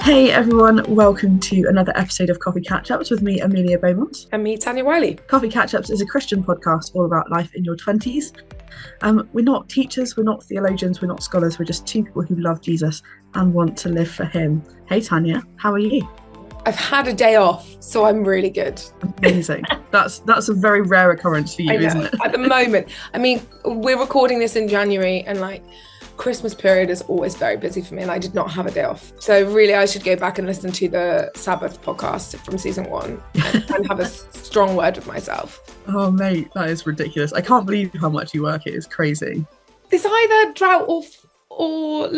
Hey everyone, welcome to another episode of Coffee Catch-Ups with me, Amelia Beaumont. And me, Tanya Wiley. Coffee Catch-Ups is a Christian podcast all about life in your 20s. We're not teachers, we're not theologians, we're not scholars, we're just two people who love Jesus and want to live for him. Hey Tanya, how are you? I've had a day off, so I'm really good. Amazing. That's a very rare occurrence for you, isn't it? At the moment. I mean, we're recording this in January and Christmas period is always very busy for me and I did not have a day off. So really I should go back and listen to the Sabbath podcast from season 1 and have a strong word with myself. Oh mate, that is ridiculous. I can't believe how much you work. It is crazy. It's either drought or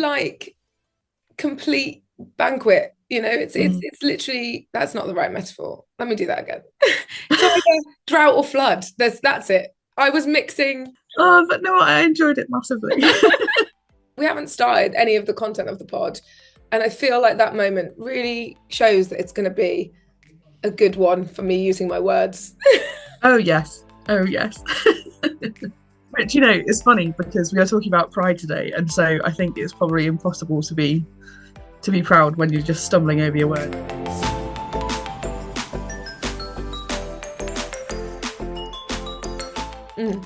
complete banquet. You know, it's literally, that's not the right metaphor. Let me do that again. It's either drought or flood. That's it. I was mixing. Oh, but no, I enjoyed it massively. We haven't started any of the content of the pod, and I feel like that moment really shows that it's going to be a good one for me using my words. Oh yes. Which, you know, it's funny because we are talking about pride today, and so I think it's probably impossible to be proud when you're just stumbling over your word.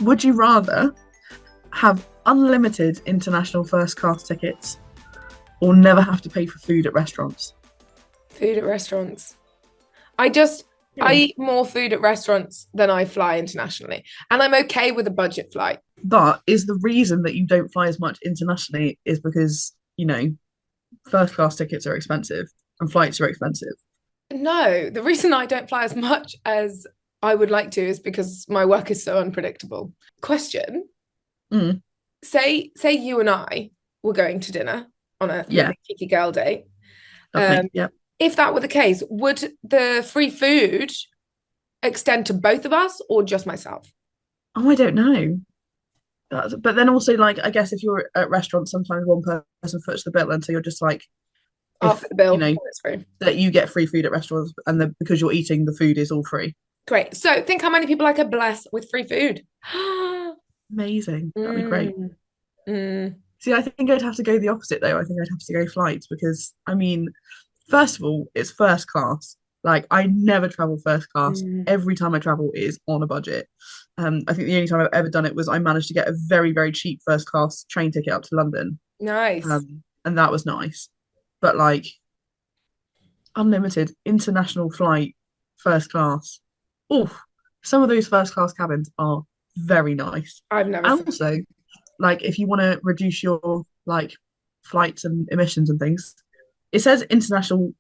Would you rather have unlimited international first class tickets or never have to pay for food at restaurants? Food at restaurants. I eat more food at restaurants than I fly internationally, and I'm okay with a budget flight. But is the reason that you don't fly as much internationally is because, you know, first class tickets are expensive and flights are expensive? No, the reason I don't fly as much as I would like to is because my work is so unpredictable. Question. Say you and I were going to dinner on a cheeky girl date. If that were the case, would the free food extend to both of us or just myself? Oh, I don't know. But then also, like, I guess if you're at restaurants, sometimes one person foots the bill, and so you're just like, after the bill, you know, that you get free food at restaurants, and because you're eating, the food is all free. Great. So think how many people I could bless with free food. Amazing. That'd be great. See, I think I'd have to go the opposite though. I think I'd have to go flights because, I mean, first of all, it's first class. Like, I never travel first class. Every time I travel it is on a budget. I think the only time I've ever done it was I managed to get a very, very cheap first class train ticket up to London. Nice. And that was nice. But like, unlimited international flight first class. Oh, some of those first class cabins are very nice. I've never. And also, like, if you want to reduce your like flights and emissions and things, it says international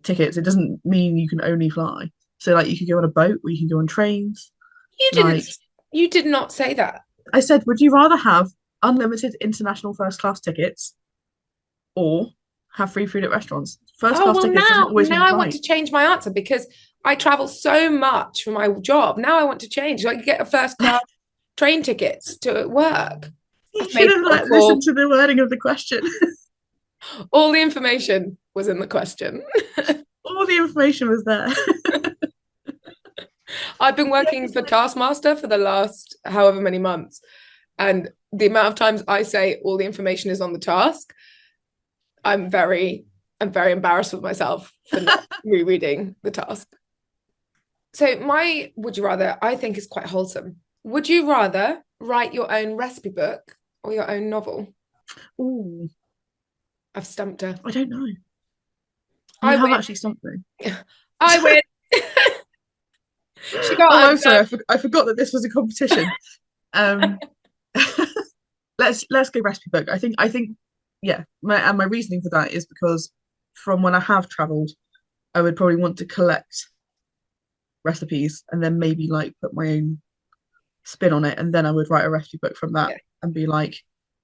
tickets. It doesn't mean you can only fly. So like, you could go on a boat or you can go on trains. You did not say that. I said, would you rather have unlimited international first class tickets or have free food at restaurants? First class tickets doesn't always mean I want to change my answer because I travel so much for my job. Now I want to change. Like, you get a first class train tickets to work. You should have listened to the wording of the question. All the information was in the question. All the information was there. I've been working for Taskmaster for the last however many months, and the amount of times I say all the information is on the task, I'm very embarrassed with myself for not rereading the task. So my would you rather, I think, is quite wholesome. Would you rather write your own recipe book or your own novel? Ooh. I've stumped her. I don't know. I have actually stumped me. I win. She got I'm sorry. I forgot that this was a competition. Let's go recipe book. I think yeah. My reasoning for that is because from when I have travelled, I would probably want to collect recipes and then maybe like put my own spin on it, and then I would write a recipe book from that and be like,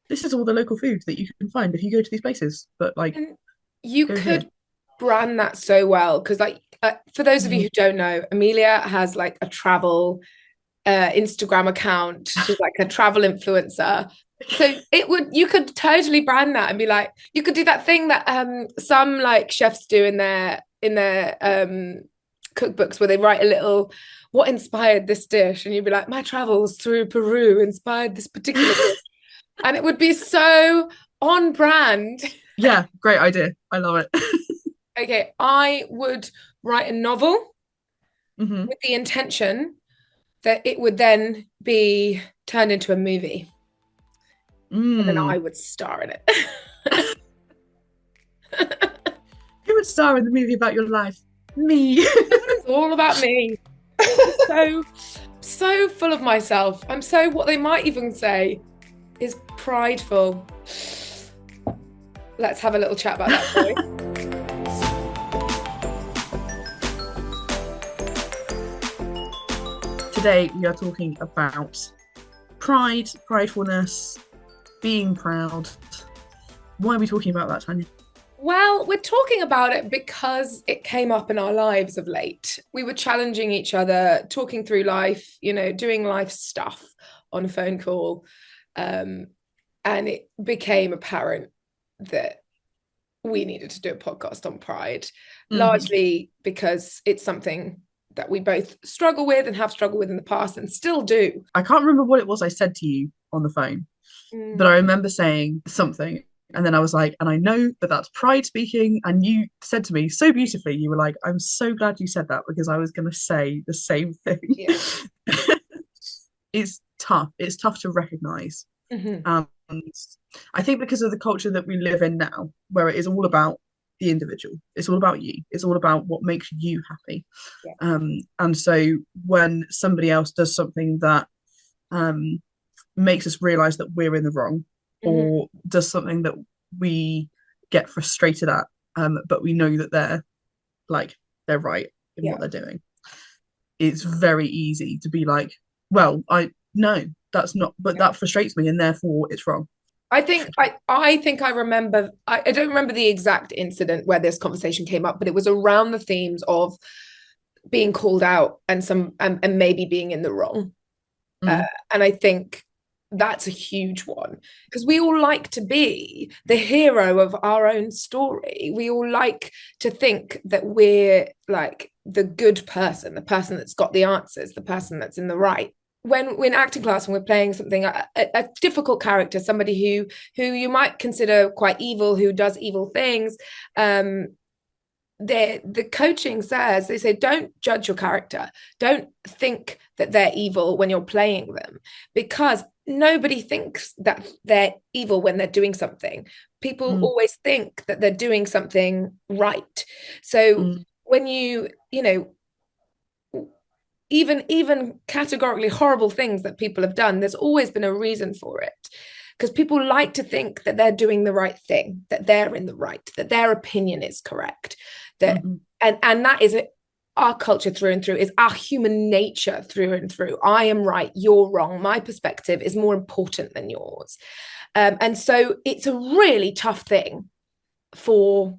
this is all the local food that you can find if you go to these places. But like, and you could brand that so well because for those of you who don't know, Amelia has like a travel Instagram account. She's like a travel influencer. So you could totally brand that and be like, you could do that thing that some like chefs do in their cookbooks where they write a little, what inspired this dish, and you'd be like, my travels through Peru inspired this particular dish. And it would be so on brand. Yeah, great idea. I love it. Okay, I would write a novel Hmm. with the intention that it would then be turned into a movie, and then I Mm. would star in it. Who would star in the movie about your life? Me. It's all about me. I'm so full of myself. I'm so, what they might even say is prideful. Let's have a little chat about that, shall we? Today we are talking about pride, pridefulness, being proud. Why are we talking about that, Tanya? Well, we're talking about it because it came up in our lives of late. We were challenging each other, talking through life, doing life stuff on a phone call. Um, and it became apparent that we needed to do a podcast on pride, Hmm. largely because it's something that we both struggle with and have struggled with in the past and still do. I can't remember what it was I said to you on the phone, but Mm, I remember saying something. And then I was like, and I know that that's pride speaking. And you said to me so beautifully, you were like, I'm so glad you said that because I was going to say the same thing. yeah. It's tough. It's tough to recognize. Hmm. And I think because of the culture that we live in now, where it is all about the individual, it's all about you, it's all about what makes you happy. Yeah. And so when somebody else does something that um, makes us realize that we're in the wrong, Hmm. or does something that we get frustrated at, but we know that like they're right in Yeah. what they're doing, it's very easy to be like, well, I no, that's not, but that frustrates me, and therefore it's wrong. I think I remember I don't remember the exact incident where this conversation came up, but it was around the themes of being called out and maybe being in the wrong. Uh, Mm, and I think that's a huge one because we all like to be the hero of our own story. We all like to think that we're like the good person, the person that's got the answers, the person that's in the right. When we're in acting class and we're playing something a difficult character, somebody who you might consider quite evil, who does evil things, um, the coaching says, they say, don't judge your character, don't think that they're evil when you're playing them, because nobody thinks that they're evil when they're doing something. People mm, always think that they're doing something right. So mm, when even categorically horrible things that people have done, there's always been a reason for it, because people like to think that they're doing the right thing, that they're in the right, that their opinion is correct, that mhm, and that is it. Our culture through and through is our human nature through and through. I am right, you're wrong, my perspective is more important than yours. And so it's a really tough thing for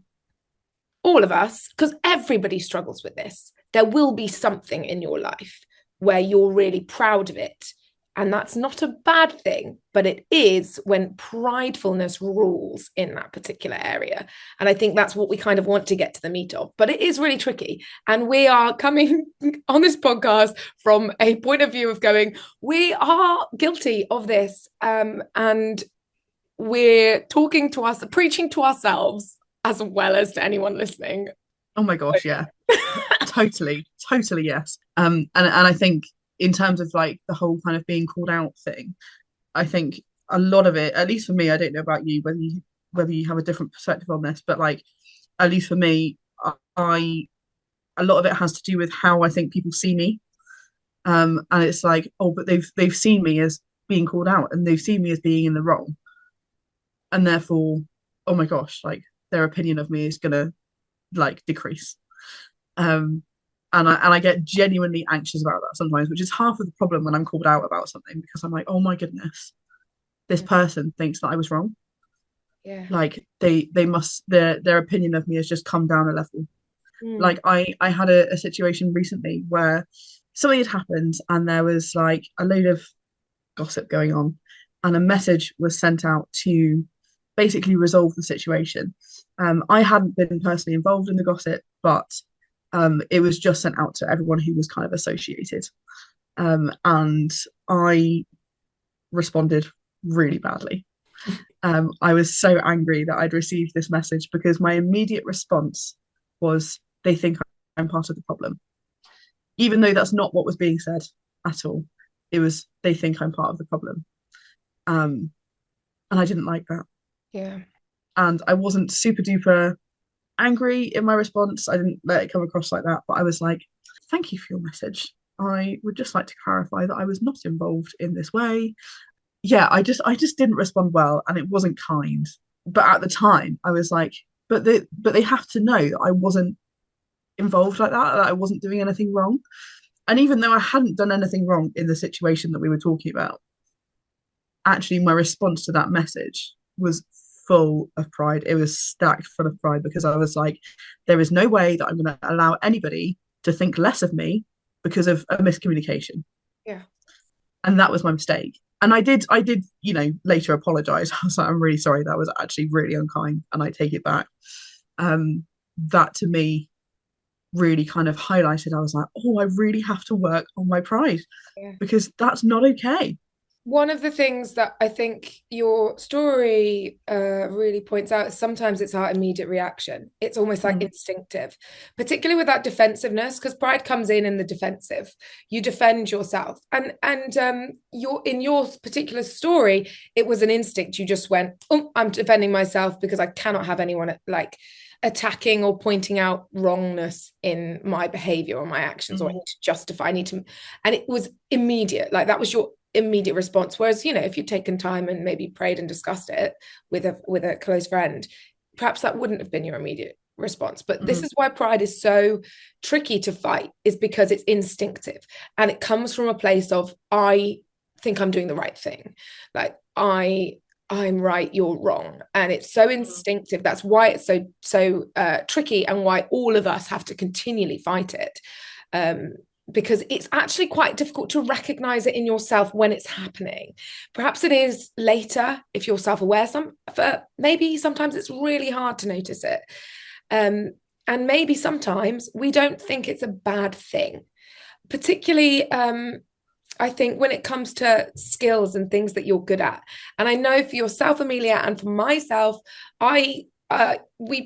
all of us, because everybody struggles with this. There will be something in your life where you're really proud of it. And that's not a bad thing, but it is when pridefulness rules in that particular area. And I think that's what we kind of want to get to the meat of. But it is really tricky. And we are coming on this podcast from a point of view of going, we are guilty of this. And we're talking to us, preaching to ourselves as well as to anyone listening. oh my gosh, yeah. Totally, totally, yes. And I think in terms of like the whole kind of being called out thing, I think a lot of it, at least for me, I don't know about you, whether you have a different perspective on this, but like at least for me, I a lot of it has to do with how I think people see me. And it's like, oh, but they've seen me as being called out, and they've seen me as being in the wrong, and therefore, oh my gosh, like their opinion of me is gonna like decrease. Um, and I get genuinely anxious about that sometimes, which is half of the problem when I'm called out about something, because I'm like, oh my goodness, this person thinks that I was wrong. Yeah. Like they must their opinion of me has just come down a level. Mm. Like I had a situation recently where something had happened and there was like a load of gossip going on, and a message was sent out to basically resolve the situation. I hadn't been personally involved in the gossip, but it was just sent out to everyone who was kind of associated. And I responded really badly. I was so angry that I'd received this message, because my immediate response was they think I'm part of the problem, even though that's not what was being said at all. It was they think I'm part of the problem. Um, and I didn't like that. Yeah. And I wasn't super duper angry in my response. I didn't let it come across like that, but I was like, thank you for your message. I would just like to clarify that I was not involved in this way. Yeah, I just didn't respond well, and it wasn't kind. But at the time, I was like, but they have to know that I wasn't involved like that I wasn't doing anything wrong. And even though I hadn't done anything wrong in the situation that we were talking about, actually my response to that message was full of pride. It was stacked full of pride because I was like, there is no way that I'm going to allow anybody to think less of me because of a miscommunication. Yeah. And that was my mistake. And I did, later apologize. I was like, I'm really sorry. That was actually really unkind, and I take it back. That to me really kind of highlighted. I was like, oh, I really have to work on my pride Yeah. because that's not okay. One of the things that I think your story really points out is sometimes it's our immediate reaction. It's almost like Mm, instinctive, particularly with that defensiveness, because pride comes in the defensive. You defend yourself, and your in your particular story, it was an instinct. You just went, "Oh, I'm defending myself because I cannot have anyone like attacking or pointing out wrongness in my behavior or my actions, or I mm, need to justify. I need to," and it was immediate. Like that was your immediate response. Whereas, if you'd taken time and maybe prayed and discussed it with a close friend, perhaps that wouldn't have been your immediate response. But this mm, is why pride is so tricky to fight, is because it's instinctive, and it comes from a place of, I think I'm doing the right thing, like I'm right, you're wrong, and it's so mm, instinctive. That's why it's so tricky, and why all of us have to continually fight it. um, because it's actually quite difficult to recognize it in yourself when it's happening. Perhaps it is later if you're self-aware. Maybe sometimes it's really hard to notice it. Um, and maybe sometimes we don't think it's a bad thing, particularly I think when it comes to skills and things that you're good at. And I know for yourself, Amelia, and for myself, we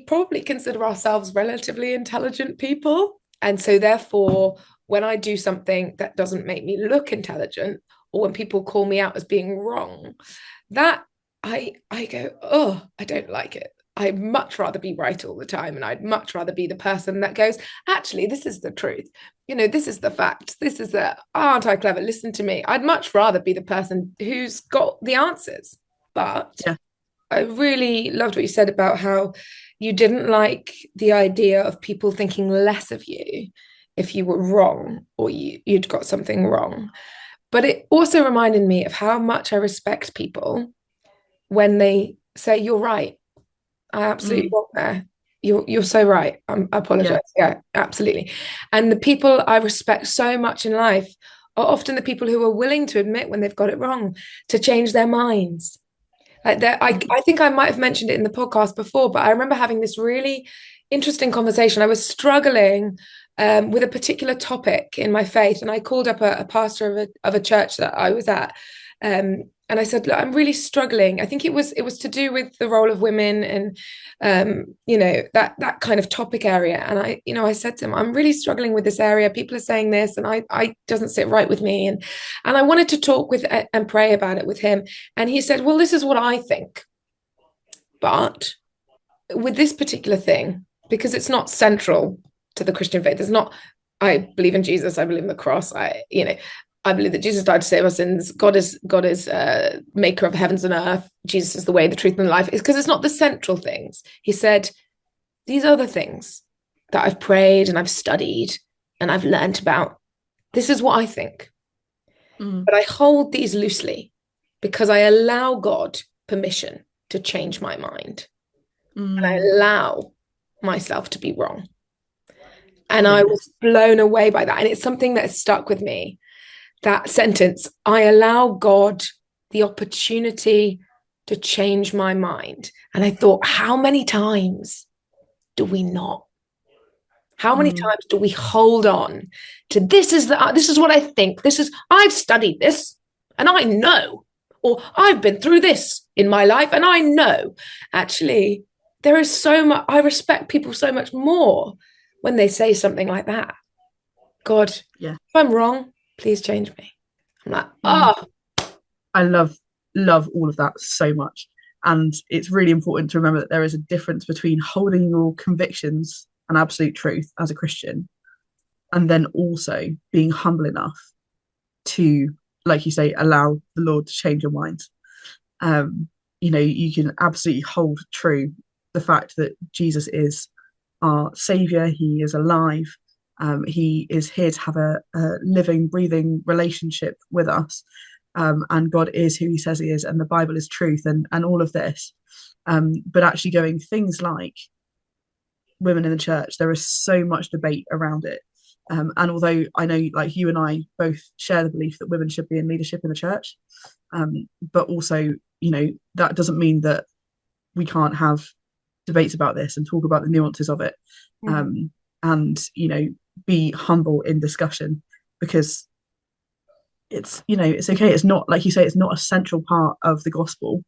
probably consider ourselves relatively intelligent people. And so therefore, when I do something that doesn't make me look intelligent, or when people call me out as being wrong, that I go, oh, I don't like it. I'd much rather be right all the time. And I'd much rather be the person that goes, actually, this is the truth. This is the fact. This is the, aren't I clever? Listen to me. I'd much rather be the person who's got the answers. But yeah. I really loved what you said about how you didn't like the idea of people thinking less of you if you were wrong, or you'd got something wrong. But it also reminded me of how much I respect people when they say, you're right. I absolutely Mm, wrong there. You're so right. I yeah. apologize. Yeah, absolutely. And the people I respect so much in life are often the people who are willing to admit when they've got it wrong, to change their minds. Like that, Mm, I think I might have mentioned it in the podcast before, but I remember having this really interesting conversation. I was struggling with a particular topic in my faith, and I called up a pastor of a church that I was at, and I said, "Look, I'm really struggling." I think it was to do with the role of women, and that kind of topic area. And I said to him, "I'm really struggling with this area. People are saying this, and I doesn't sit right with me." And I wanted to talk with and pray about it with him. And he said, "Well, this is what I think, but with this particular thing, because it's not central to the Christian faith, it's not, I believe in Jesus, I believe in the cross, I believe that Jesus died to save our sins. God is maker of heavens and earth. Jesus is the way, the truth, and the life. It's because it's not the central things." He said, "These other things that I've prayed and I've studied and I've learned about, this is what I think. mm, But I hold these loosely because I allow God permission to change my mind. And I mm. allow myself to be wrong." And I was Yes. blown away by that. And it's something that has stuck with me. That sentence, I allow God the opportunity to change my mind. And I thought, how many times do we not? How many Mm, times do we hold on to, this is what I think. I've studied this and I know, or I've been through this in my life and I know. Actually, there is so much, I respect people so much more when they say something like that. God, Yeah. if I'm wrong, please change me. I'm like, Mm. oh, I love all of that so much. And it's really important to remember that there is a difference between holding your convictions and absolute truth as a Christian, and then also being humble enough to, like you say, allow the Lord to change your mind. Um, you can absolutely hold true the fact that Jesus is our savior. He is alive. He is here to have a living, breathing relationship with us. And God is who he says he is, and the Bible is truth, and all of this. But actually going things like women in the church, there is so much debate around it. And although I know, like you and I both share the belief that women should be in leadership in the church, but also, that doesn't mean that we can't have debates about this and talk about the nuances of it, mm, um, and be humble in discussion, because it's okay. It's not, like you say, it's not a central part of the gospel,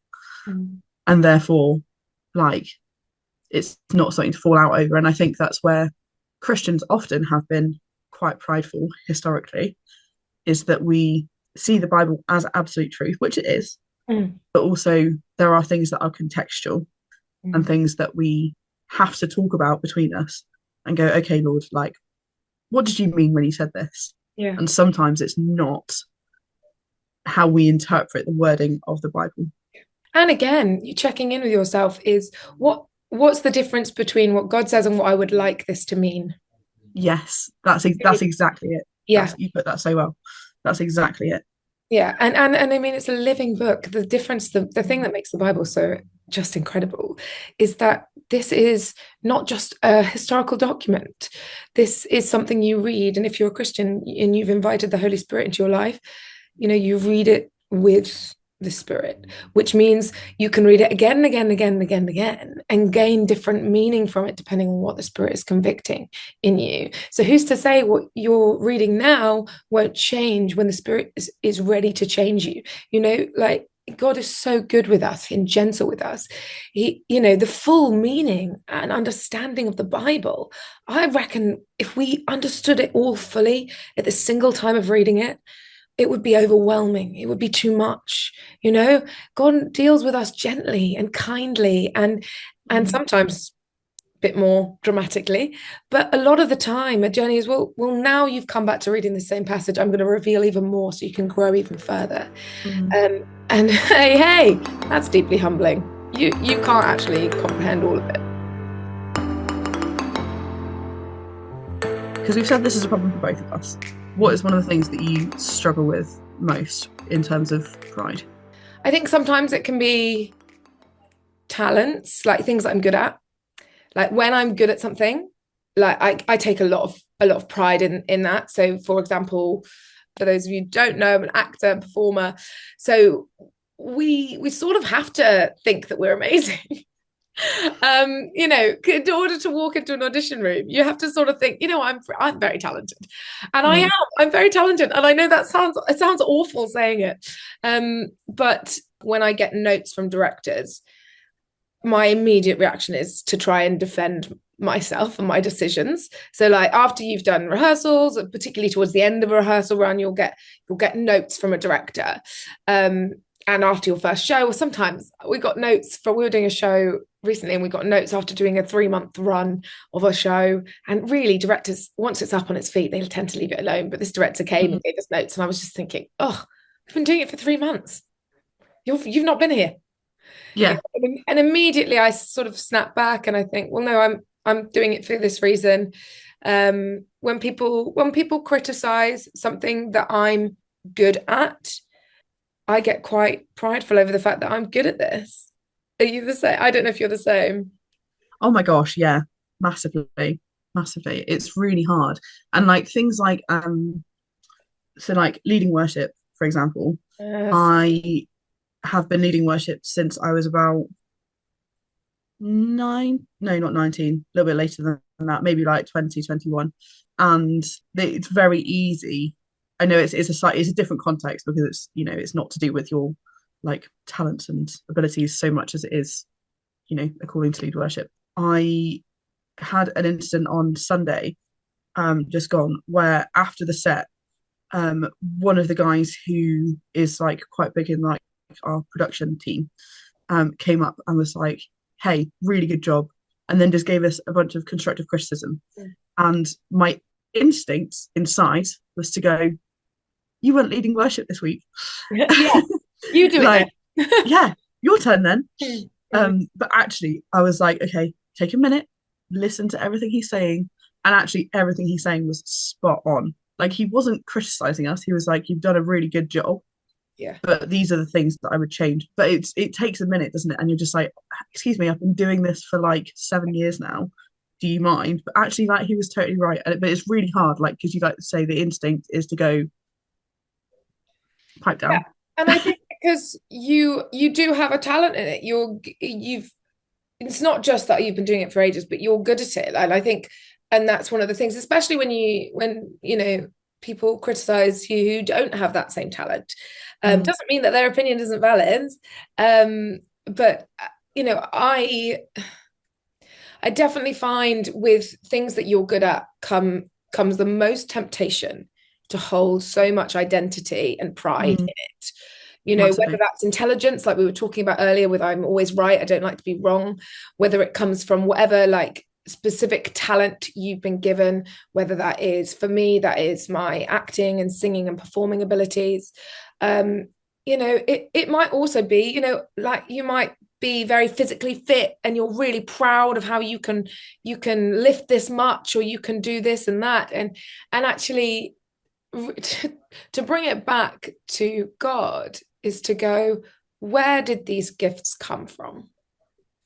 mm, and therefore, like, it's not something to fall out over. And I think that's where Christians often have been quite prideful historically, is that we see the Bible as absolute truth, which it is, mm, but also there are things that are contextual and mm. things that we have to talk about between us and go, okay, Lord, like, what did you mean when you said this? Yeah. And sometimes it's not how we interpret the wording of the Bible. And again, you checking in with yourself is what's the difference between what God says and what I would like this to mean? Yes, that's exactly it. Yeah. That's, you put that so well. That's exactly it. Yeah. And I mean it's a living book. The difference, the thing that makes the Bible so just incredible is that this is not just a historical document. This is something you read. And if you're a Christian and you've invited the Holy Spirit into your life, you read it with the Spirit, which means you can read it again and again and again and again and again and gain different meaning from it depending on what the Spirit is convicting in you. So who's to say what you're reading now won't change when the Spirit is ready to change you? Like God is so good with us and gentle with us. The full meaning and understanding of the Bible, I reckon if we understood it all fully at the single time of reading it would be overwhelming. It would be too much. God deals with us gently and kindly and Mm. sometimes a bit more dramatically. But a lot of the time, a journey is, well, now you've come back to reading the same passage. I'm going to reveal even more so you can grow even further. Mm. And hey, that's deeply humbling. You can't actually comprehend all of it. Because we've said this is a problem for both of us. What is one of the things that you struggle with most in terms of pride? I think sometimes it can be talents, like things that I'm good at. Like when I'm good at something, like I take a lot of pride in that. So for example, for those of you who don't know, I'm an actor, performer. So we sort of have to think that we're amazing. In order to walk into an audition room, you have to sort of think, I'm very talented. And I am, Mm. I'm very talented. And I know it sounds awful saying it. But when I get notes from directors, my immediate reaction is to try and defend myself and my decisions. So like after you've done rehearsals, particularly towards the end of a rehearsal run, you'll get notes from a director. And after your first show, or sometimes we were doing a show recently and we got notes after doing a 3-month run of a show. And really directors, once it's up on its feet, they tend to leave it alone. But this director came Mm. and gave us notes and I was just thinking, oh, I've been doing it for 3 months. You've not been here. Yeah. And immediately I sort of snap back and I think, well, no, I'm doing it for this reason. When people criticize something that I'm good at, I get quite prideful over the fact that I'm good at this. Are you the same? I don't know if you're the same. Oh my gosh, yeah. Massively. Massively. It's really hard. And like things like so like leading worship, for example, Yes. I have been leading worship since I was about no, not 19, a little bit later than that, maybe like 2021. And it's very easy. I know it's a different context because it's not to do with your like talents and abilities so much as it is, according to lead worship. I had an incident on Sunday, just gone, where after the set, one of the guys who is like quite big in like our production team, came up and was like, "Hey, really good job," and then just gave us a bunch of constructive criticism. And my instinct inside was to go, "You weren't leading worship this week." Yeah, you do it Like, yeah, your turn then. then. But actually, I was like, okay, take a minute, listen to everything he's saying. And actually, everything he's saying was spot on. Like, he wasn't criticizing us. He was like, you've done a really good job, Yeah. but these are the things that I would change. But it takes a minute, doesn't it? And you're just like, excuse me, I've been doing this for like 7 years now. Do you mind? But actually, like, he was totally right. But it's really hard, like, because you like to say the instinct is to go pipe Yeah. down. And I think because you do have a talent in it. You've it's not just that you've been doing it for ages, but you're good at it. And I think, and that's one of the things, especially when people criticize you who don't have that same talent. Mm, Doesn't mean that their opinion isn't valid. But I definitely find with things that you're good at comes the most temptation to hold so much identity and pride in mm, it. Whether massively. that's intelligence, like we were talking about earlier, with I'm always right, I don't like to be wrong, whether it comes from whatever like specific talent you've been given, whether that is, for me, that is my acting and singing and performing abilities. It might also be, like you might be very physically fit and you're really proud of how you can lift this much or you can do this and that, and actually to bring it back to God is to go, where did these gifts come from?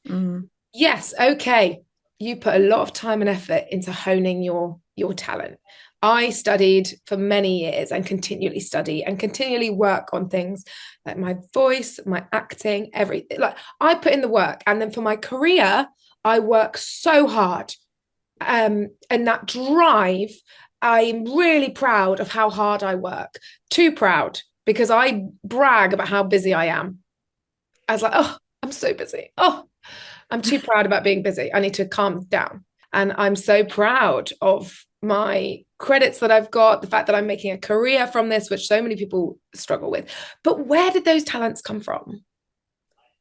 Mm, Yes, okay, you put a lot of time and effort into honing your talent. I studied for many years and continually study and continually work on things like my voice, my acting, everything. Like I put in the work, and then for my career, I work so hard. And that drive, I'm really proud of how hard I work. Too proud because I brag about how busy I am. I was like, oh, I'm so busy. Oh, I'm too proud about being busy. I need to calm down. And I'm so proud of my credits that I've got, the fact that I'm making a career from this, which so many people struggle with. But where did those talents come from?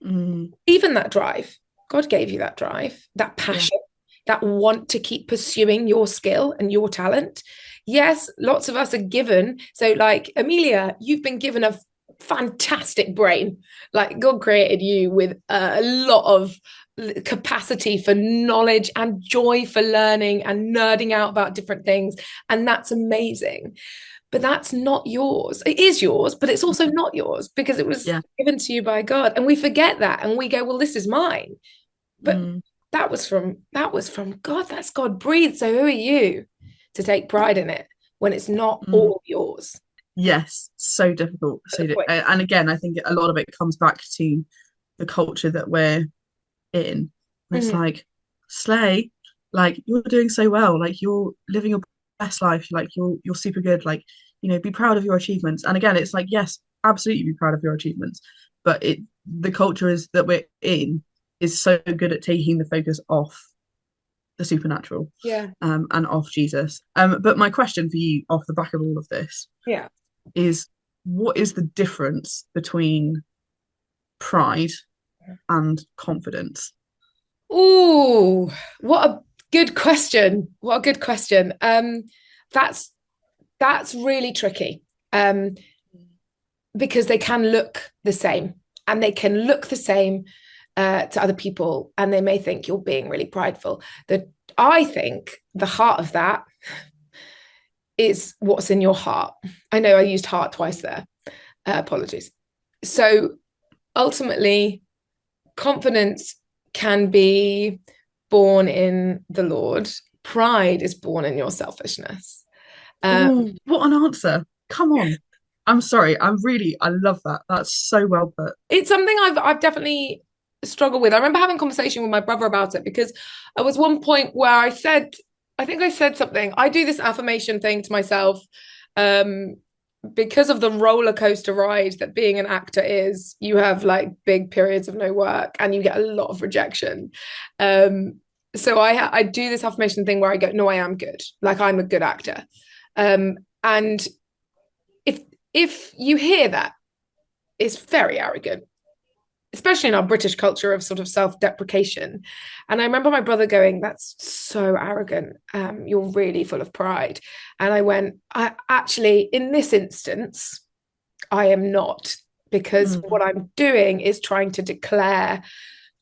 mm, Even that drive. God gave you that drive, that yeah. passion, that want to keep pursuing your skill and your talent. Yes, lots of us are given. So, like Amelia, you've been given a fantastic brain. Like God created you with a lot of capacity for knowledge and joy for learning and nerding out about different things. And that's amazing. But that's not yours. It is yours, but it's also not yours because it was Yeah. given to you by God. And we forget that and we go, well, this is mine. But Mm, that was from God. That's God breathed. So who are you to take pride in it when it's not mm. all yours? Yes, so difficult. And again, I think a lot of it comes back to the culture that we're in. And it's Mm-hmm. like, Slay, like you're doing so well, like you're living your best life, like you're super good, like be proud of your achievements. And again, it's like, yes, absolutely be proud of your achievements, but the culture is that we're in is so good at taking the focus off the supernatural, Yeah. and off Jesus. But my question for you off the back of all of this Yeah. is, what is the difference between pride and confidence? Ooh, what a good question. What a good question. That's that's really tricky. Because they can look the same and they can look the same to other people and they may think you're being really prideful. That I think the heart of that is what's in your heart. I know I used heart twice there. Apologies. So ultimately, confidence can be born in the Lord. Pride is born in your selfishness. Um, Oh, what an answer. Come on. I'm sorry. I love that. That's so well put. it's something I've definitely struggled with. I remember having a conversation with my brother about it because there was one point where I think I said something. I do this affirmation thing to myself, um, because of the roller coaster ride that being an actor is. You have like big periods of no work and you get a lot of rejection. Um, so I do this affirmation thing where I go, no, I am good. Like I'm a good actor. And if if you hear that, it's very arrogant, especially in our British culture of sort of self-deprecation. And I remember my brother going, "That's so arrogant. You're really full of pride." And I went, "I actually, in this instance, I am not, because Mm, what I'm doing is trying to declare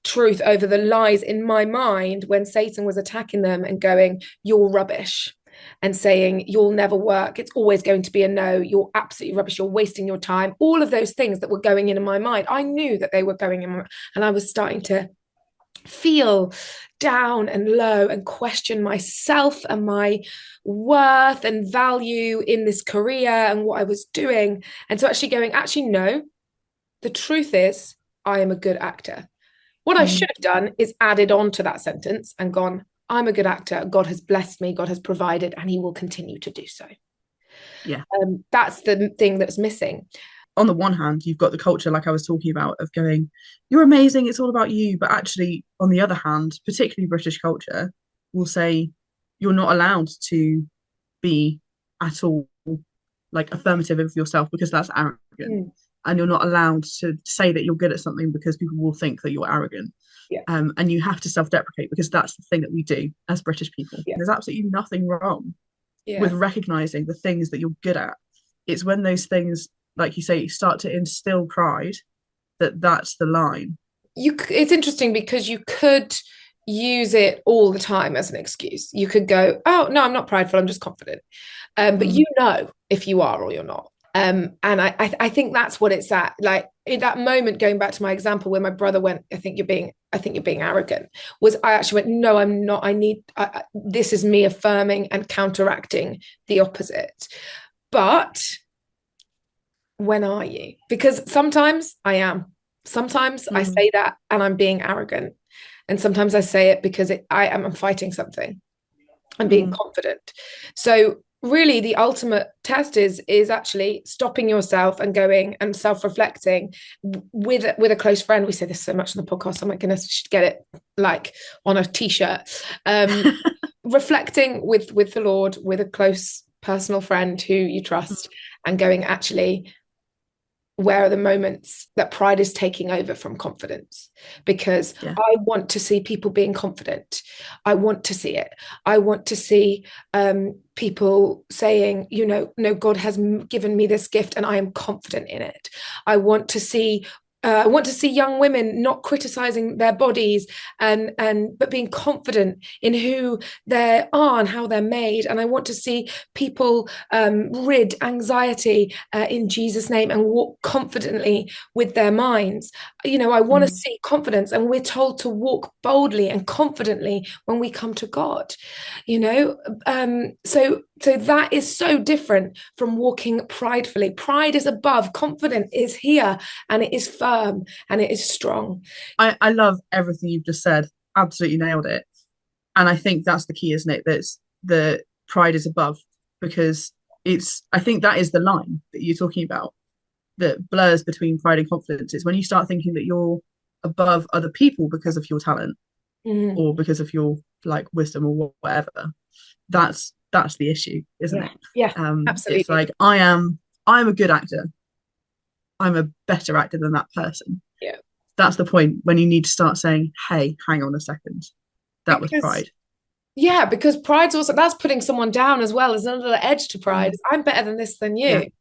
truth over the lies in my mind when Satan was attacking them and going, you're rubbish, and saying, you'll never work. It's always going to be a no. You're absolutely rubbish. You're wasting your time. All of those things that were going in my mind, I knew that they were going in, and I was starting to feel down and low and question myself and my worth and value in this career and what I was doing. And so actually going, actually, no, the truth is, I am a good actor. What I should mm, have done is added on to that sentence and gone, I'm a good actor. God has blessed me. God has provided, and he will continue to do so. yeah. That's the thing that's missing. On the one hand, you've got the culture, like I was talking about, of going, you're amazing, it's all about you. But actually, on the other hand, particularly British culture, will say you're not allowed to be at all like affirmative of yourself because that's arrogant. Mm, And you're not allowed to say that you're good at something because people will think that you're arrogant. yeah, And you have to self-deprecate because that's the thing that we do as British people. yeah, There's absolutely nothing wrong with yeah. recognizing the things that you're good at. It's when those things, like you say, start to instill pride that that's the line. It's interesting because you could use it all the time as an excuse. You could go, oh no, I'm not prideful, I'm just confident. But you Mm, know if you are or you're not. And I think that's what it's at. Like in that moment, going back to my example where my brother went, I think you're being arrogant. Was I actually went, no, I'm not. This is me affirming and counteracting the opposite. But when are you? Because sometimes I am. Sometimes I mm, say that and I'm being arrogant. And sometimes I say it because I'm fighting something. I'm being mm, confident. So really the ultimate test is actually stopping yourself and going and self-reflecting with a close friend. We say this so much on the podcast. Oh my goodness, we should get it like on a t-shirt. Reflecting with the Lord, with a close personal friend who you trust, and going, actually, where are the moments that pride is taking over from confidence? Because yeah. I want to see people being confident. I want to see it. I want to see people saying, no, God has given me this gift and I am confident in it. I want to see young women not criticizing their bodies and but being confident in who they are and how they're made. And I want to see people rid anxiety in Jesus' name and walk confidently with their minds. I want to Mm. see confidence, and we're told to walk boldly and confidently when we come to God. You know, so that is so different from walking pridefully. Pride is above, confident is here, and it is firm and it is strong. I love everything you've just said. Absolutely nailed it. And I think that's the key, isn't it? That's the pride is above because I think that is the line that you're talking about that blurs between pride and confidence. It's when you start thinking that you're above other people because of your talent Mm, or because of your like wisdom or whatever. That's the issue, isn't yeah, it? yeah, It's absolutely. like I'm a good actor. I'm a better actor than that person. Yeah, That's the point when you need to start saying, hey, hang on a second. That was because pride. because pride's also, that's putting someone down as well. There's another edge to pride. Mm, I'm better than this than yeah. you.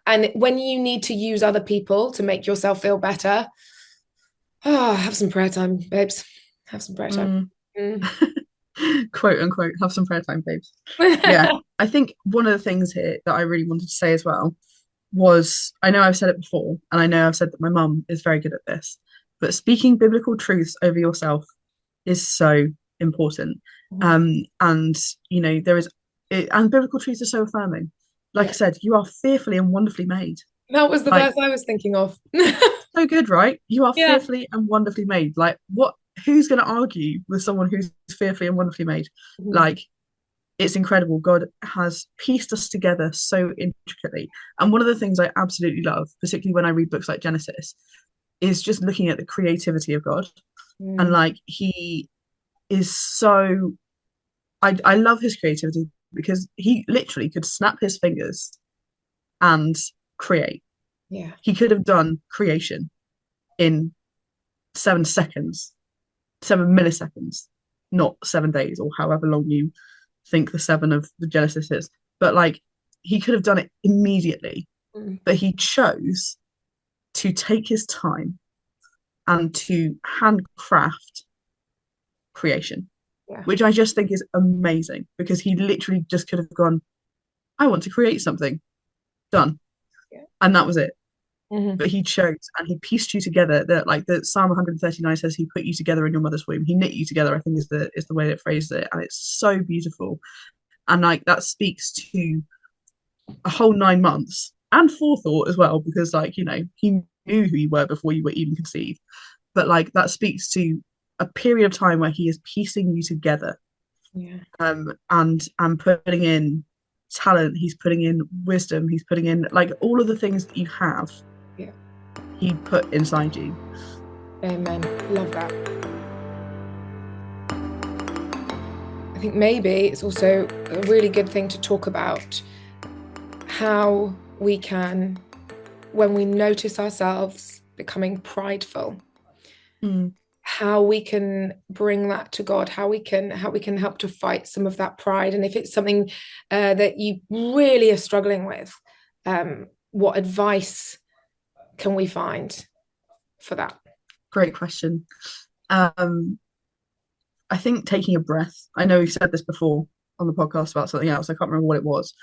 And when you need to use other people to make yourself feel better, oh, have some prayer time, babes. Have some prayer time. Mm. Mm. Quote unquote, have some prayer time, babes. Yeah. I think one of the things here that I really wanted to say as well was I know I've said it before, and I know I've said that my mum is very good at this, but speaking biblical truths over yourself is so important. And there is and biblical truths are so affirming. Like I Yeah, said, you are fearfully and wonderfully made. that was the Like verse I was thinking of. so good, right? You are Yeah. fearfully and wonderfully made. Like what who's gonna argue with someone who's fearfully and wonderfully made? Mhm. Like it's incredible. God has pieced us together so intricately. And one of the things I absolutely love, particularly when I read books like Genesis, is just looking at the creativity of God. And Mm. like he is so I love his creativity because he literally could snap his fingers and create. Yeah. He could have done creation in 7 seconds, 7 milliseconds, not 7 days or however long you think the seven of the Genesis is. But like he could have done it immediately, Mm. but he chose to take his time and to handcraft creation, Yeah. which I just think is amazing because he literally just could have gone, I want to create something, done. Yeah. And that was it. Mm-hmm. But he chose and he pieced you together that like the Psalm 139 says he put you together in your mother's womb. He knit you together, I think is the way it phrases it. And it's so beautiful. And like that speaks to a whole 9 months and forethought as well, because like, he knew who you were before you were even conceived. But like that speaks to a period of time where he is piecing you together, Yeah. and putting in talent, he's putting in wisdom, he's putting in like all of the things that you have, Yeah. he put inside you. Amen. Love that. I think maybe it's also a really good thing to talk about how we can, when we notice ourselves becoming prideful, Mm, how we can bring that to God, how we can help to fight some of that pride. And if it's something that you really are struggling with, what advice can we find for that? great question. um I think taking a breath, I know we've said this before on the podcast about something else, I can't remember what it was,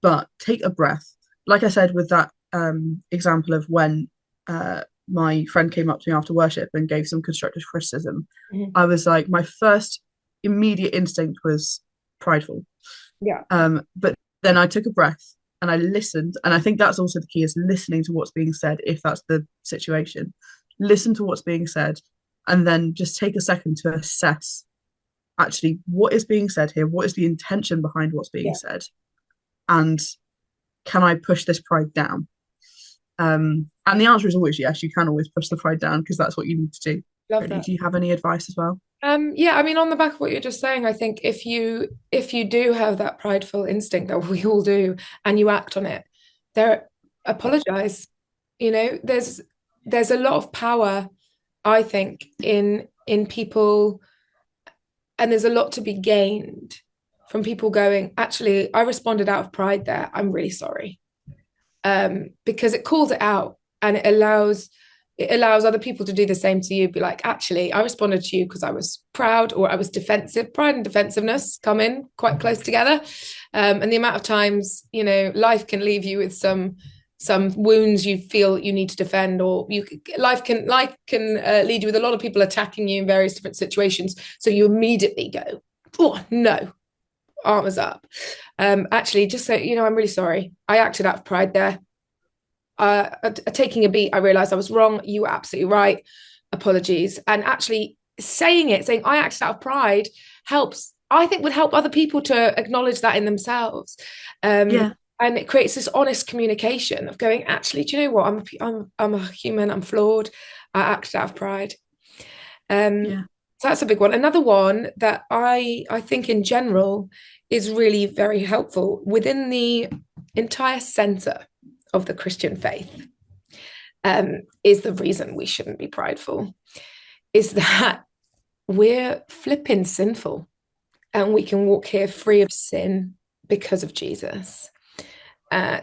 but take a breath. Like I said with that example of when my friend came up to me after worship and gave some constructive criticism, Mhm. I was like, my first immediate instinct was prideful. Yeah. But then I took a breath and I listened. And I think that's also the key, is listening to what's being said, if that's the situation. Listen to what's being said and then just take a second to assess actually what is being said here, what is the intention behind what's being Yeah. said, and can I push this pride down? And the answer is always yes, you can always push the pride down because that's what you need to do. Love Really. that. Do you have any advice as well? Yeah, I mean, on the back of what you're just saying, I think if you do have that prideful instinct that we all do, and you act on it, there, apologize. There's a lot of power, I think, in people, and there's a lot to be gained from people going, actually, I responded out of pride there. I'm really sorry. Because it calls it out, and it allows other people to do the same to you. Be like, actually, I responded to you because I was proud or I was defensive. Pride and defensiveness come in quite close together. And the amount of times, life can leave you with some wounds you feel you need to defend, or life can lead you with a lot of people attacking you in various different situations. So you immediately go, oh no, armors up. Actually, just say, I'm really sorry. I acted out of pride there. Taking a beat, I realized I was wrong. You were absolutely right. Apologies. And actually saying I acted out of pride helps, I think, would help other people to acknowledge that in themselves. Um, Yeah. and it creates this honest communication of going, actually, do you know what? I'm a human. I'm flawed. I acted out of pride. Um, Yeah. so that's a big one. Another one that I think in general is really very helpful within the entire center of the Christian faith, is the reason we shouldn't be prideful, is that we're flipping sinful, and we can walk here free of sin because of Jesus.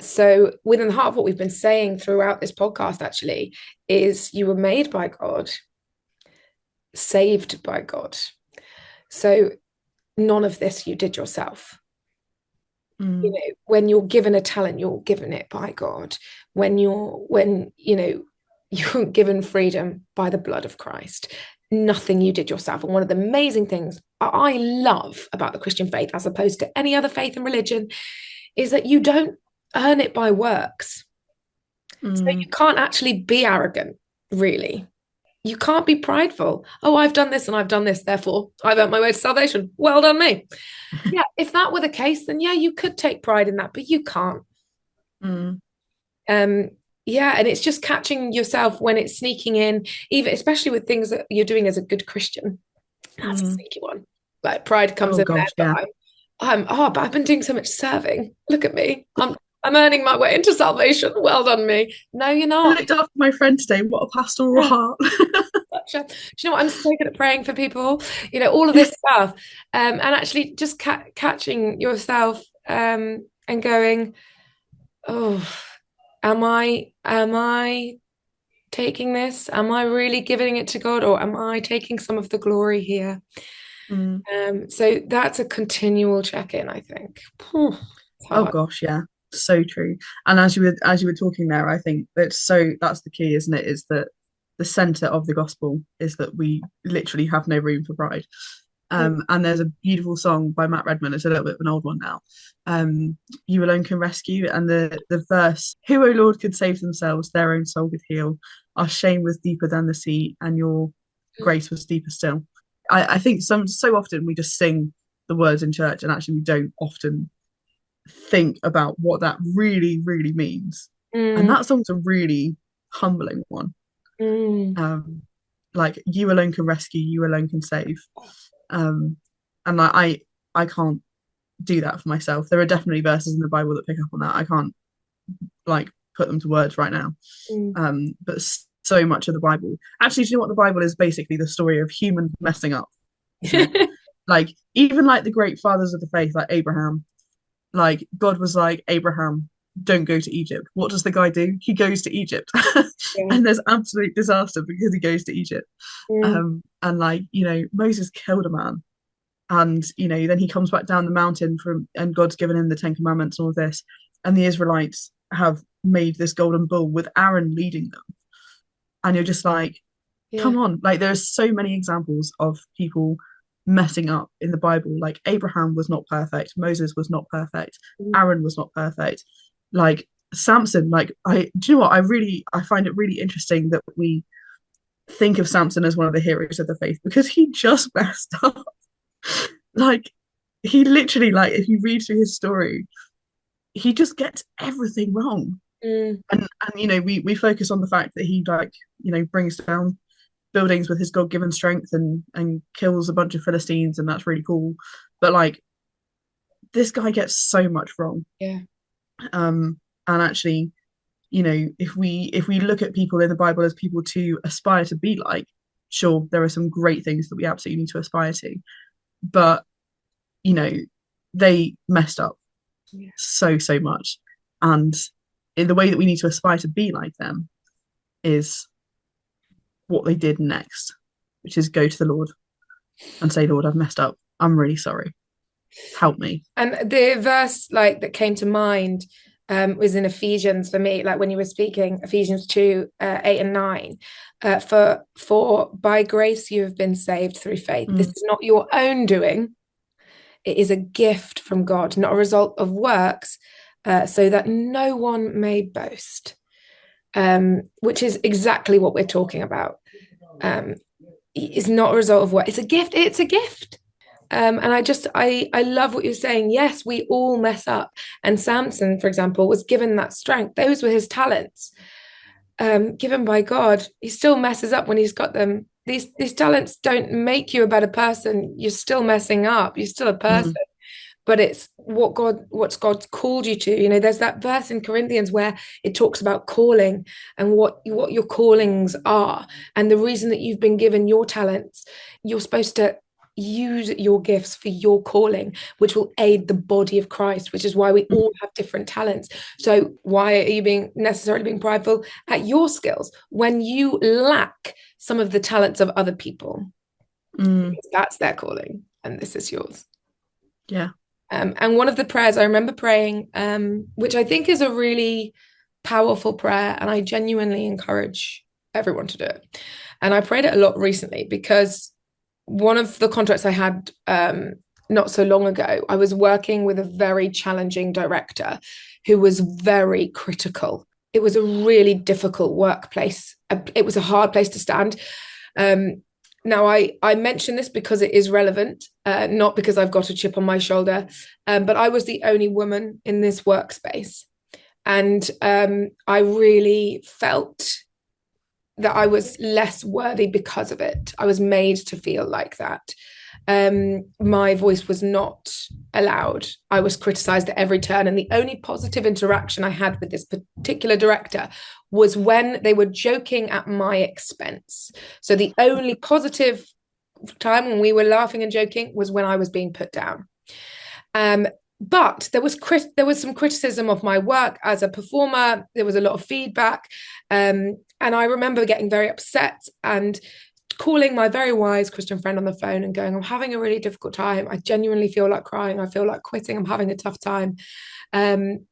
So within the heart of what we've been saying throughout this podcast, actually, is you were made by God, saved by God. So none of this you did yourself. Mm, When you're given a talent, you're given it by God. You're given freedom by the blood of Christ. Nothing you did yourself. And one of the amazing things I love about the Christian faith, as opposed to any other faith and religion, is that you don't earn it by works. So you mm, can't actually be arrogant, really. You can't be prideful. Oh, I've done this and I've done this, therefore I've earned my way to salvation. Well done, me. Yeah, if that were the case, then yeah, you could take pride in that, but you can't. mm, Um, yeah, and it's just catching yourself when it's sneaking in, even especially with things that you're doing as a good Christian. That's a Mm. sneaky one. Like pride comes Oh in there, gosh, but yeah. but I've been doing so much serving. Look at me. I'm earning my way into salvation. Well done, me. No, you're I not. looked after my friend today. What a pastoral heart. Do you know what? I'm so good at praying for people. All of this stuff, and actually just catching yourself, and going, oh, am I taking this? Am I really giving it to God, or am I taking some of the glory here? Mm. So that's a continual check-in, I think. It's Oh hard. gosh, yeah. So true. And as you were talking there, I think that's the key, isn't it? Is that the center of the gospel is that we literally have no room for pride. And there's a beautiful song by Matt Redman. It's a little bit of an old one now. You alone can rescue, and the verse, "Who, O Lord, could save themselves? Their own soul could heal. Our shame was deeper than the sea, and your grace was deeper still." I think so often we just sing the words in church, and actually we don't often think about what that really, really means. And Mm, that song's a really humbling one. mm, Um, like you alone can rescue, you alone can save. Um, and like I can't do that for myself. There are definitely verses in the Bible that pick up on that. I can't like put them to words right now. mm. But so much of the Bible, actually, do you know what the Bible is? Basically, the story of humans messing up, isn't it? Like even like the great fathers of the faith, like Abraham. Like God was like, Abraham, don't go to Egypt. What does the guy do? He goes to Egypt. Yeah. And there's absolute disaster because he goes to Egypt. Mm, And like, Moses killed a man. And, then he comes back down the mountain and God's given him the Ten Commandments and all of this. And the Israelites have made this golden bull with Aaron leading them. And you're just like, yeah. come on. Like there's so many examples of people messing up in the Bible. Like Abraham was not perfect, Moses was not perfect, Mm, Aaron was not perfect. Like Samson, like do you know what? I find it really interesting that we think of Samson as one of the heroes of the faith because he just messed up. Like he literally, like if you read through his story, he just gets everything wrong. mm, And we focus on the fact that he like, brings down buildings with his God-given strength and kills a bunch of Philistines, and that's really cool. But like this guy gets so much wrong. yeah. And actually, if we look at people in the Bible as people to aspire to be like, sure, there are some great things that we absolutely need to aspire to, but you know, they messed up Yeah. so much. And in the way that we need to aspire to be like them is what they did next, which is go to the Lord and say, Lord, I've messed up. I'm really sorry. Help me. And the verse like that came to mind was in Ephesians for me, like when you were speaking, Ephesians 2, 8 and 9. For by grace you have been saved through faith. This Mm, is not your own doing. It is a gift from God, not a result of works, so that no one may boast. Which is exactly what we're talking about. Um, it's not a result of what, it's a gift. It's a gift. And I love what you're saying. Yes, we all mess up. And Samson, for example, was given that strength. Those were his talents, given by God. He still messes up when he's got them. These talents don't make you a better person. You're still messing up. You're still a person. mm, But it's what's God's called you to. There's that verse in Corinthians where it talks about calling and what your callings are, and the reason that you've been given your talents. You're supposed to use your gifts for your calling, which will aid the body of Christ, which is why we all have different talents. So why are you necessarily being prideful at your skills when you lack some of the talents of other people? mm, Because that's their calling and this is yours. yeah. And one of the prayers I remember praying, which I think is a really powerful prayer, and I genuinely encourage everyone to do it. And I prayed it a lot recently because one of the contracts I had not so long ago, I was working with a very challenging director who was very critical. It was a really difficult workplace. It was a hard place to stand. Now, I mention this because it is relevant, not because I've got a chip on my shoulder, but I was the only woman in this workspace. And I really felt that I was less worthy because of it. I was made to feel like that. My voice was not allowed. I was criticized at every turn. And the only positive interaction I had with this particular director was when they were joking at my expense. So the only positive time when we were laughing and joking was when I was being put down. But there was some criticism of my work as a performer. There was a lot of feedback. And I remember getting very upset and calling my very wise Christian friend on the phone and going, I'm having a really difficult time. I genuinely feel like crying. I feel like quitting. I'm having a tough time. And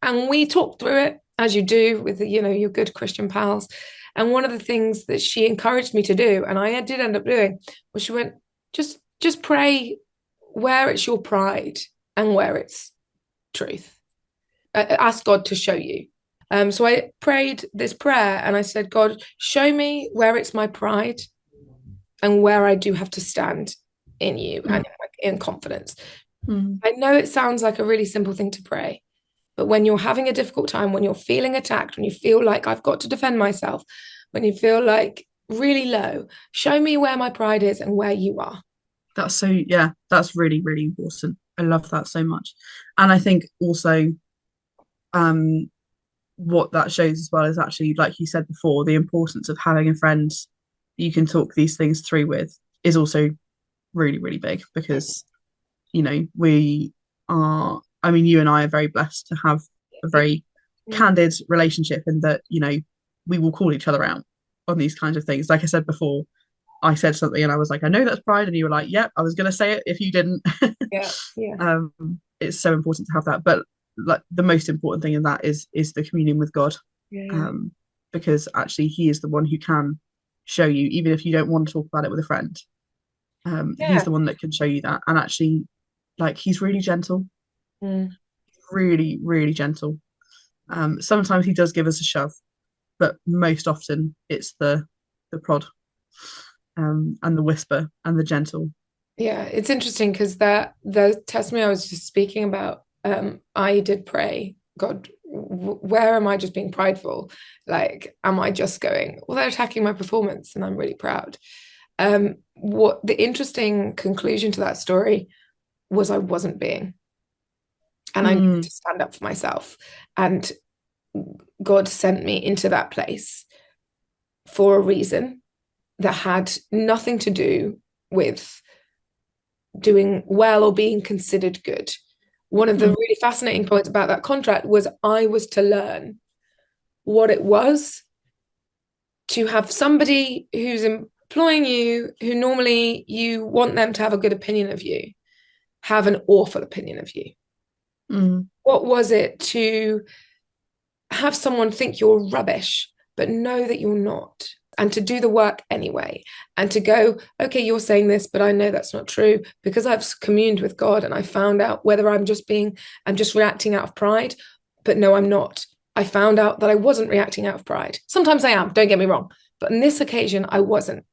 we talked through it, as you do with, your good Christian pals. And one of the things that she encouraged me to do, and I did end up doing, was she went, just pray where it's your pride and where it's truth. Ask God to show you. So I prayed this prayer and I said, God, show me where it's my pride and where I do have to stand in you and in confidence. I know it sounds like a really simple thing to pray, but when you're having a difficult time, when you're feeling attacked, when you feel like I've got to defend myself, when you feel like really low, show me where my pride is and where you are. That's that's really, really important. I love that so much. And I think also what that shows as well is actually, like you said before, the importance of having a friend you can talk these things through with is also really, really big because, we are, I mean, you and I are very blessed to have a very candid relationship in that, we will call each other out on these kinds of things. Like I said before, I said something and I was like, I know that's pride. And you were like, yep, I was going to say it if you didn't. Yeah. It's so important to have that. But like the most important thing in that is the communion with God. Because actually he is the one who can show you, even if you don't want to talk about it with a friend. He's the one that can show you that. And actually, like, he's really gentle. Really, really gentle. Sometimes he does give us a shove, but most often it's the prod. And the whisper and the gentle. Yeah, it's interesting because the testimony I was just speaking about, I did pray, God, where am I just being prideful? Like, am I just going, well, they're attacking my performance and I'm really proud. What the interesting conclusion to that story was I wasn't being. And I needed to stand up for myself. And God sent me into that place for a reason that had nothing to do with doing well or being considered good. One of the really fascinating points about that contract was I was to learn what it was to have somebody who's employing you, who normally you want them to have a good opinion of you, have an awful opinion of you. What was it to have someone think you're rubbish, but know that you're not? And to do the work anyway, and to go, okay, you're saying this, but I know that's not true because I've communed with God and I found out whether I'm just reacting out of pride, but no, I'm not. I found out that I wasn't reacting out of pride. Sometimes I am, don't get me wrong, but on this occasion, I wasn't.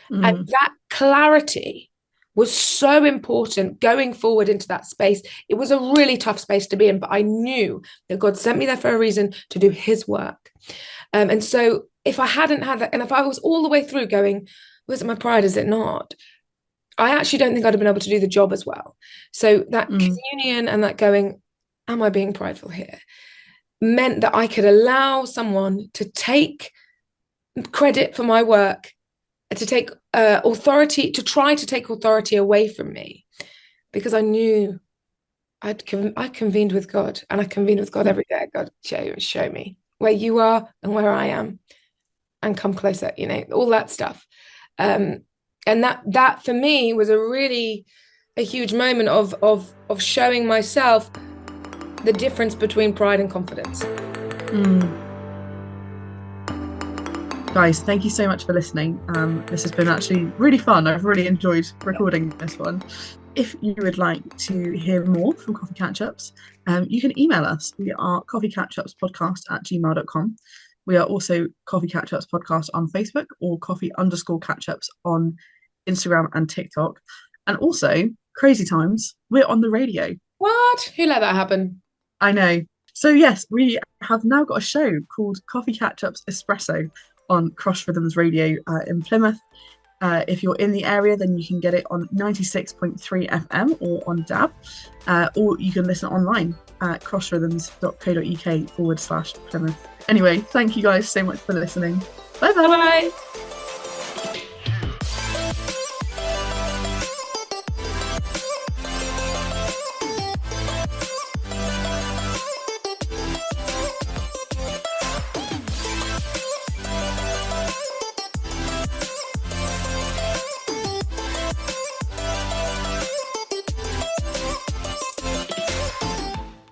And that clarity was so important going forward into that space. It was a really tough space to be in, but I knew that God sent me there for a reason to do his work. And so if I hadn't had that, and if I was all the way through going, was it my pride? Is it not? I actually don't think I'd have been able to do the job as well. So that communion and that going, am I being prideful here? Meant that I could allow someone to take credit for my work, to take authority, to try to take authority away from me, because I knew I convened with God, and I convened with God every day. God, show me where you are and where I am, and come closer, all that stuff. And that for me was a huge moment of showing myself the difference between pride and confidence. Guys, thank you so much for listening. This has been actually really fun. I've really enjoyed recording this one. If you would like to hear more from Coffee Catch-Ups, you can email us. We are coffeecatchupspodcast@gmail.com. We are also Coffee Catch-Ups Podcast on Facebook, or coffee_catch-ups on Instagram and TikTok. And also, crazy times, we're on the radio. What? Who let that happen? I know. So yes, we have now got a show called Coffee Catch-Ups Espresso on Cross Rhythms Radio in Plymouth. If you're in the area, then you can get it on 96.3 FM or on DAB, or you can listen online at crossrhythms.co.uk/Plymouth. Anyway, thank you guys so much for listening. Bye bye.